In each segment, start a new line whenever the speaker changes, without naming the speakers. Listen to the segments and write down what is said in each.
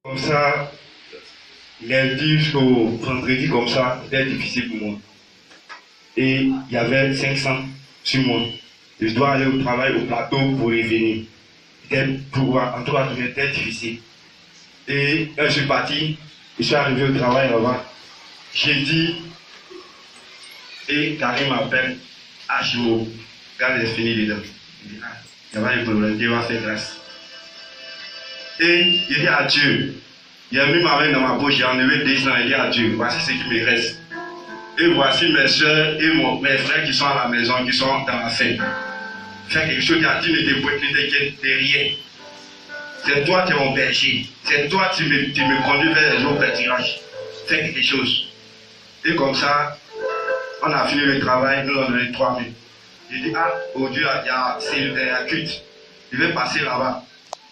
Comme ça, lundi jusqu'au vendredi, comme ça, c'était difficile pour moi. Et il y avait 500 sur moi. Je dois aller au travail, au plateau pour revenir. En tout cas, c'était difficile. Et quand je suis parti, je suis arrivé au travail là-bas. J'ai dit, et Karim m'appelle, Chimo, regarde, j'ai fini dedans. Il dit, ça va, Dieu va faire grâce. Et il dit à Dieu, il a mis ma main dans ma bouche, j'ai enlevé 2 ans, il dit à Dieu, voici ce qui me reste. Et voici mes soeurs et mes frères qui sont à la maison, qui sont dans la faim. Fais quelque chose, tu ne t'inquiètes de rien. C'est toi qui es mon berger. C'est toi qui me conduis vers les autres pâturages. Fais quelque chose. Et comme ça, on a fini le travail, nous on a donné 3 000. J'ai dit, oh Dieu, il y a culte. Je vais passer là-bas.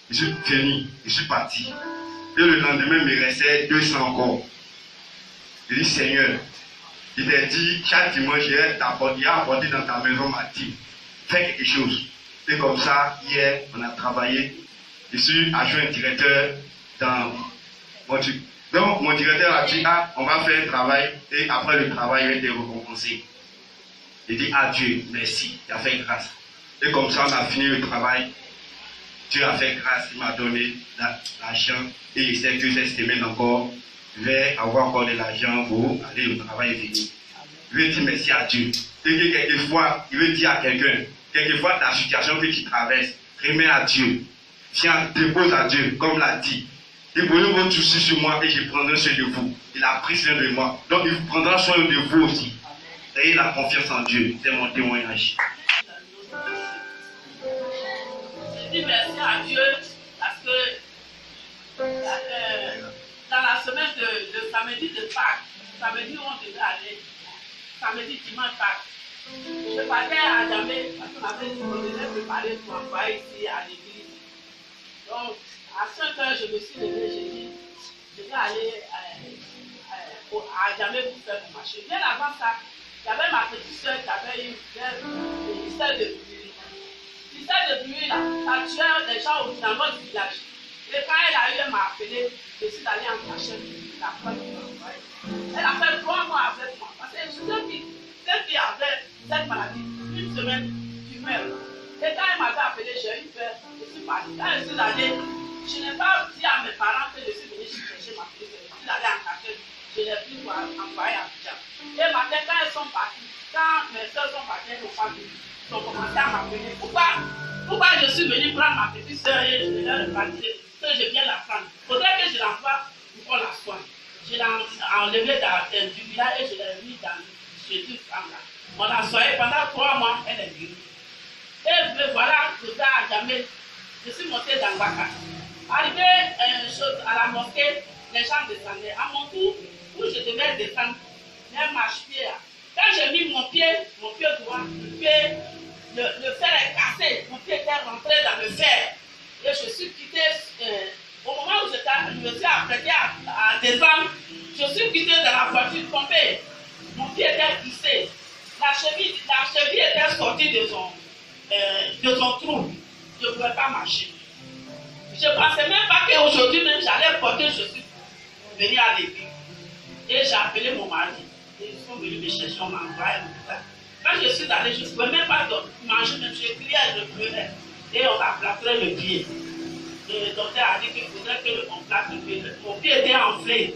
Je suis venu, je suis parti. Et le lendemain, il me restait 200 encore. J'ai dit, Seigneur, il t'a dit, chaque dimanche, il a apporté dans ta maison ma dîme. Fais quelque chose. Et comme ça, hier, on a travaillé. Je suis adjoint directeur dans mon truc. Donc, mon directeur a dit, on va faire un travail et après le travail, il va être récompensé. J'ai dit, Dieu, merci, il a fait grâce. Et comme ça, on a fini le travail. Dieu a fait grâce, il m'a donné l'argent et je sais que cette semaine encore, je vais avoir encore de l'argent pour aller au travail et venir. Je vais dire merci à Dieu. Et quelquefois, il veut dire à quelqu'un, quelquefois ta situation que tu traverses, remets à Dieu. Tiens, dépose à Dieu, comme l'a dit. Il prenez votre souci sur moi et je prendrai soin de vous. Il a pris soin de moi. Donc il prendra soin de vous aussi. Ayez la confiance en Dieu. C'est mon témoignage.
Je dis merci à Dieu parce que dans la semaine de samedi de Pâques, samedi où on devait aller, samedi, dimanche, Pâques, je partais à Djamé parce qu'on avait dit qu'on devait préparer pour envoyer ici à l'église. Donc, à 5 heures, je me suis levée, j'ai dit, je vais aller à Djamé pour faire mon marché. Bien avant ça, il y avait ma petite soeur qui avait eu le ministère de bruit. Le ministère de bruit, là, ça tuait les gens dans notre village. Et quand elle a eu, elle m'a appelé, je suis allée en cachette, la foi qui m'a envoyé. Elle a fait 3 mois avec moi. Parce que celle qui avait cette maladie, une semaine, tu meurs. Et quand elle m'avait appelé, j'ai eu peur, je suis partie. Quand je suis allée, je n'ai pas dit à mes parents que je suis venue chercher ma fille. Je suis allée en cachette, je l'ai pris pour envoyer à Abidjan. Et matin, quand elles sont parties, quand mes soeurs sont parties, elles n'ont pas vu. Ils ont commencé à m'appeler. Pourquoi je suis venue prendre ma petite soeur et je leur ai dit que je viens la prendre. Il faudrait que je l'envoie pour qu'on la soigne. Je l'ai enlevée du village et je l'ai mis chez une femme là. On l'a soignée pendant 3 mois, elle est guérie. Et me voilà, je vais à Djamé. Je suis montée dans Waka. Arrivé à la mosquée, les gens descendaient. À mon tour, où je devais descendre, même marche-pied là. Quand j'ai mis mon pied droit, le fer est cassé. Mon pied était rentré dans le fer. Et je suis quitté. Au moment où je me suis apprêté à descendre, je suis quitté dans la voiture tombée. Mon pied était glissé. La cheville était sortie de son trou. Je ne pouvais pas marcher. Je ne pensais même pas qu'aujourd'hui même j'allais porter, je suis venu à l'église. Et j'ai appelé mon mari. Et ils sont venus me chercher, on m'a envoyé à l'hôpital. Quand je suis allé, je ne pouvais même pas manger, même je criais, je pleurais. Et on a plâtré le pied. Et le docteur a dit qu'il faudrait qu'on plâtre le pied. Mon pied était enflé.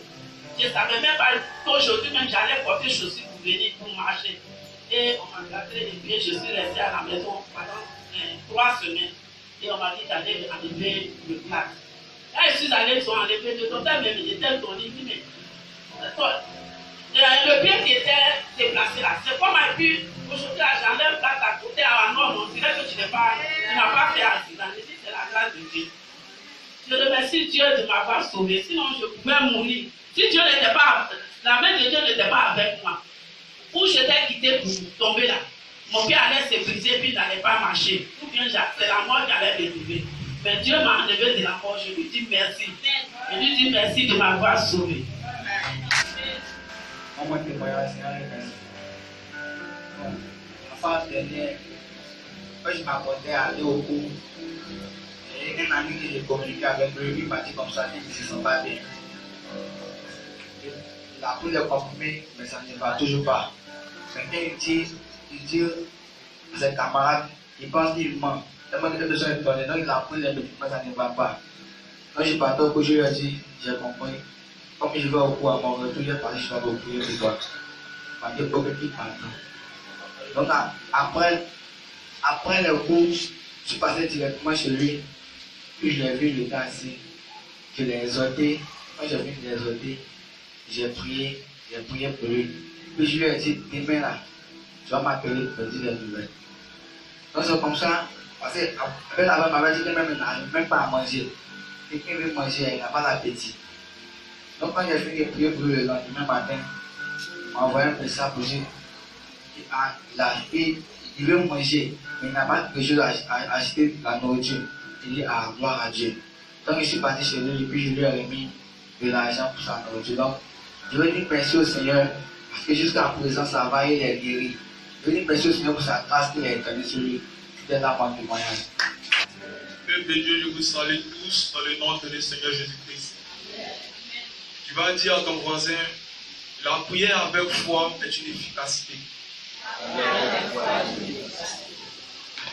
Je ne savais même pas qu'aujourd'hui même j'allais porter chaussures pour venir, pour marcher. Et on m'a plâtré le pied. Je suis restée à la maison pendant 3 semaines. Et on m'a dit d'aller enlever le plâtre. Quand je suis allée, ils ont enlevé. Le docteur même était donné. Il dit, mais le pied qui était déplacé là, c'est comme un pu. Aujourd'hui, j'enlève plâtre à côté à non, on dirait que tu n'as pas fait accident. Je dis, c'est la grâce de Dieu. Je remercie Dieu de m'avoir sauvé, sinon je pouvais mourir. Si Dieu n'était pas, la main de Dieu n'était pas avec moi, où j'étais quitté pour tomber là, mon pied allait se briser puis il n'allait pas marcher. Ou bien c'est la mort qui allait me trouver. Mais Dieu m'a enlevé de la mort, je lui dis merci. Je lui dis merci de m'avoir sauvé.
Mon témoignage, c'est un remerciement. La phase dernière, quand je m'apportais à aller au cours, J'ai un ami qui j'ai communiqué avec lui, il m'a dit comme ça, il ne se sent pas bien. Il a pris le comprimé, mais ça ne va toujours pas. Quelqu'un il dit à ses camarades, il pense qu'il ment. Tellement qu'il a besoin de donner, donc il a pris les médicaments, ça ne va pas. Quand je partais au cours, je lui ai dit, j'ai compris. Comme je vais au cours à mon retour, je parti, je vais au cours de toi. Il m'a dit, ok, il parle. Donc après le cours, je suis passé directement chez lui. Puis je l'ai vu le gars assis. Je l'ai exhorté. Quand j'ai vu l'exhorter, j'ai prié pour lui. Puis je lui ai dit, demain là, tu vas m'appeler pour me dire les nouvelles. Donc c'est comme ça, parce que la femme m'avait dit que même il n'arrive même pas à manger. Quelqu'un veut manger, il n'a pas l'appétit. Donc quand j'ai fini de prier pour lui le lendemain matin, il m'a envoyé un message pour dire il veut manger, mais il n'a pas quelque chose à acheter la nourriture. Il dit gloire à Dieu. Donc je suis parti chez lui et puis je lui ai remis de l'argent pour sa nourriture. Donc je veux dire merci au Seigneur parce que jusqu'à présent ça va, il est guéri. Je veux dire merci au Seigneur pour sa grâce qu'il a étendue sur lui. C'était là mon témoignage.
Peuple de Dieu, je vous salue tous dans le nom de Seigneur Jésus-Christ. Tu vas dire à ton voisin, la prière avec foi est une efficacité.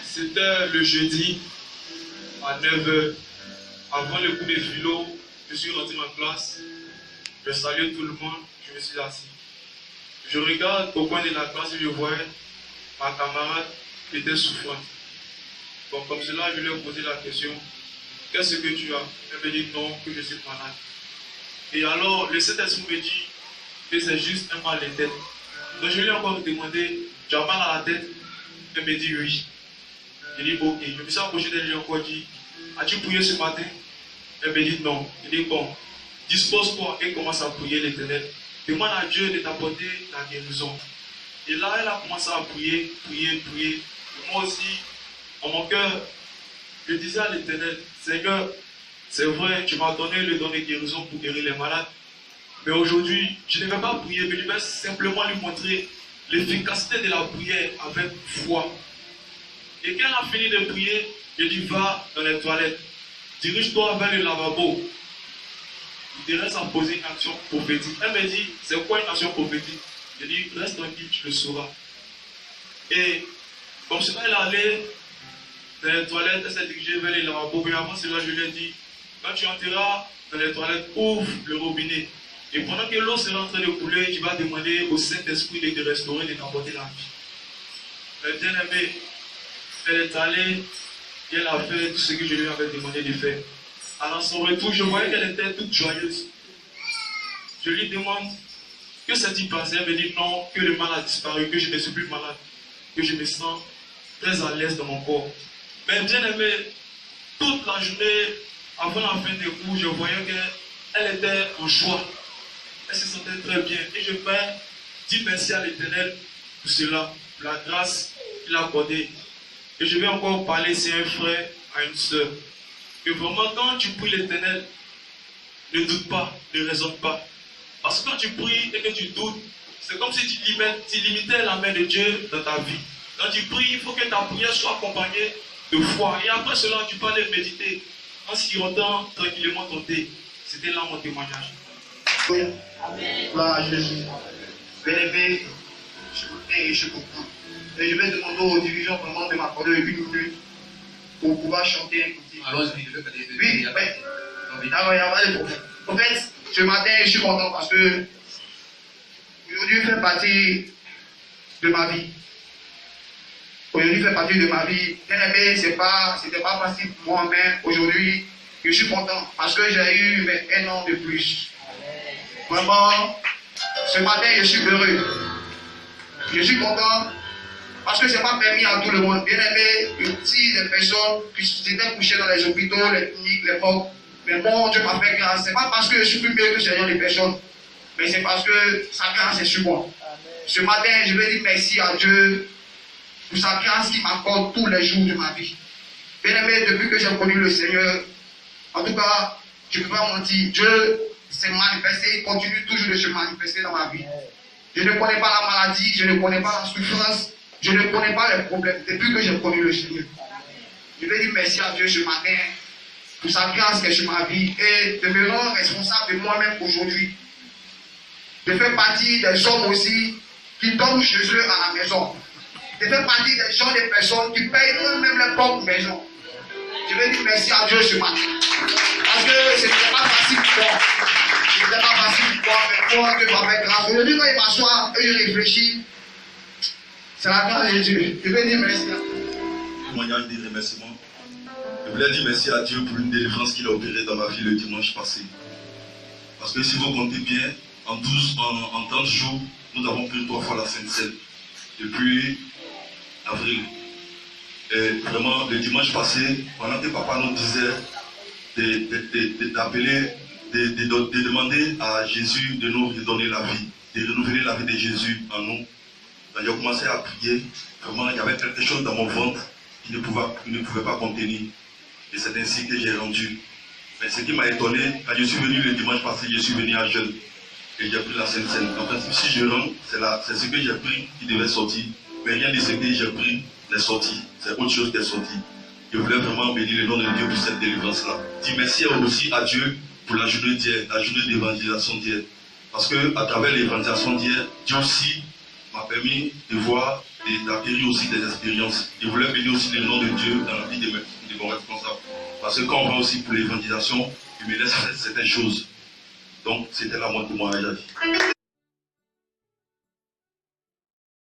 C'était le jeudi à 9h. Avant le cours de philo, je suis rentré en classe. Je salue tout le monde, je me suis assis. Je regarde au coin de la classe et je voyais ma camarade qui était souffrante. Bon, comme cela, je lui ai posé la question, qu'est-ce que tu as? Elle me dit non, que je suis malade. Et alors, le Saint-Esprit me dit que c'est juste un mal de tête. Donc je lui ai encore demandé, tu as mal à la tête? Elle me dit oui. Je dis ok. Je me suis approché d'elle et j'ai encore dit, as-tu prié ce matin? Elle me dit non. Je dis bon, dispose-toi et commence à prier l'Éternel. Demande à Dieu de t'apporter la guérison. Et là, elle a commencé à prier. Et moi aussi, dans mon cœur, je disais à l'Éternel, Seigneur, c'est vrai, tu m'as donné le don de guérison pour guérir les malades. Mais aujourd'hui, je ne vais pas prier, mais je vais simplement lui montrer l'efficacité de la prière avec foi. Et quand elle a fini de prier, je dis, va dans les toilettes, dirige-toi vers le lavabo. Il te reste à poser une action prophétique. Elle me dit, c'est quoi une action prophétique? Je dis, reste tranquille, tu le sauras. Et comme cela, elle allait dans les toilettes, elle s'est dirigée vers les lavabos. Mais avant cela, je lui ai dit, quand tu entreras dans les toilettes, ouvre le robinet. Et pendant que l'eau sera en train de couler, tu vas demander au Saint-Esprit de te restaurer, de t'apporter la vie. Mais bien aimé, elle est allée et elle a fait tout ce que je lui avais demandé de faire. Alors son retour, je voyais qu'elle était toute joyeuse. Je lui demande, que s'est-il passé? Elle me dit non, que le mal a disparu, que je ne suis plus malade, que je me sens très à l'aise dans mon corps. Mais bien aimé, toute la journée, avant la fin des cours, je voyais qu'elle était en joie. Elle se sentait très bien. Et je vais dire merci à l'Éternel pour cela, pour la grâce qu'il a accordée. Et je vais encore parler, c'est un frère à une soeur. Que vraiment, quand tu pries l'Éternel, ne doute pas, ne raisonne pas. Parce que quand tu pries et que tu doutes, c'est comme si tu limitais la main de Dieu dans ta vie. Quand tu pries, il faut que ta prière soit accompagnée de foi. Et après cela, tu peux aller méditer en sirotant tranquillement ton thé. C'était là mon témoignage.
Gloire à Jésus. Bien-aimé, je suis content. Et je vais demander aux dirigeants vraiment de m'accorder 8 minutes pour pouvoir chanter un petit.
Allons-y,
Oui, alors il y a pas de problème. En fait, ce matin, je suis content parce que aujourd'hui fait partie de ma vie. Aujourd'hui fait partie de ma vie. Bien aimé, c'était pas facile pour moi, mais aujourd'hui, je suis content parce que j'ai eu 1 an de plus. Vraiment, ce matin, je suis heureux. Je suis content parce que ce n'est pas permis à tout le monde. Bien aimé, si les personnes qui étaient couchées dans les hôpitaux, les cliniques, les morgues, mais bon, Dieu m'a fait grâce. Ce n'est pas parce que je suis plus mieux que ces gens de personnes, mais c'est parce que sa grâce est sur moi. Ce matin, je vais dire merci à Dieu pour sa grâce qui m'accorde tous les jours de ma vie. Bien aimé, depuis que j'ai connu le Seigneur, en tout cas, je ne peux pas mentir, Dieu s'est manifesté, il continue toujours de se manifester dans ma vie. Je ne connais pas la maladie, je ne connais pas la souffrance, je ne connais pas les problèmes depuis que j'ai connu le Seigneur. Je vais dire merci à Dieu ce matin pour sa grâce qui est sur ma vie et devenant responsable de moi-même aujourd'hui. De faire partie des hommes aussi qui dorment chez eux à la maison. De faire partie des gens, des personnes qui payent eux-mêmes leur propre maison. Je veux dire merci à Dieu ce matin. Parce que ce n'était pas facile pour moi. Ce n'était pas facile pour moi, mais moi, Dieu m'a fait grâce. Aujourd'hui, quand il m'assoit et je réfléchis, c'est la grâce de Dieu. Je veux dire merci à Dieu.
Témoignage des remerciements. Je voulais dire merci à Dieu pour une délivrance qu'il a opérée dans ma vie le dimanche passé. Parce que si vous comptez bien, en 30 jours, nous avons pris 3 fois la Sainte Seine. Depuis avril. Et vraiment, le dimanche passé, pendant que papa nous disait d'appeler, de demander à Jésus de nous redonner la vie, de renouveler la vie de Jésus en nous, quand j'ai commencé à prier, vraiment, il y avait quelque chose dans mon ventre qui ne pouvait pas contenir. Et c'est ainsi que j'ai rendu. Mais ce qui m'a étonné, quand je suis venu le dimanche passé, je suis venu à jeûne. Et j'ai pris la Sainte Seine. En principe, si je rentre, c'est ce que j'ai pris qui devait sortir. Mais rien de ce que j'ai pris n'est sorti. C'est autre chose qui est sorti. Je voulais vraiment bénir le nom de Dieu pour cette délivrance-là. Dire merci aussi à Dieu pour la journée d'hier, la journée d'évangélisation d'hier. Parce que à travers l'évangélisation d'hier, Dieu aussi m'a permis de voir et d'acquérir aussi des expériences. Je voulais bénir aussi le nom de Dieu dans la vie de mon responsable. Parce que quand on va aussi pour l'évangélisation, il me laisse faire certaines choses. Donc, c'était la mode pour moi,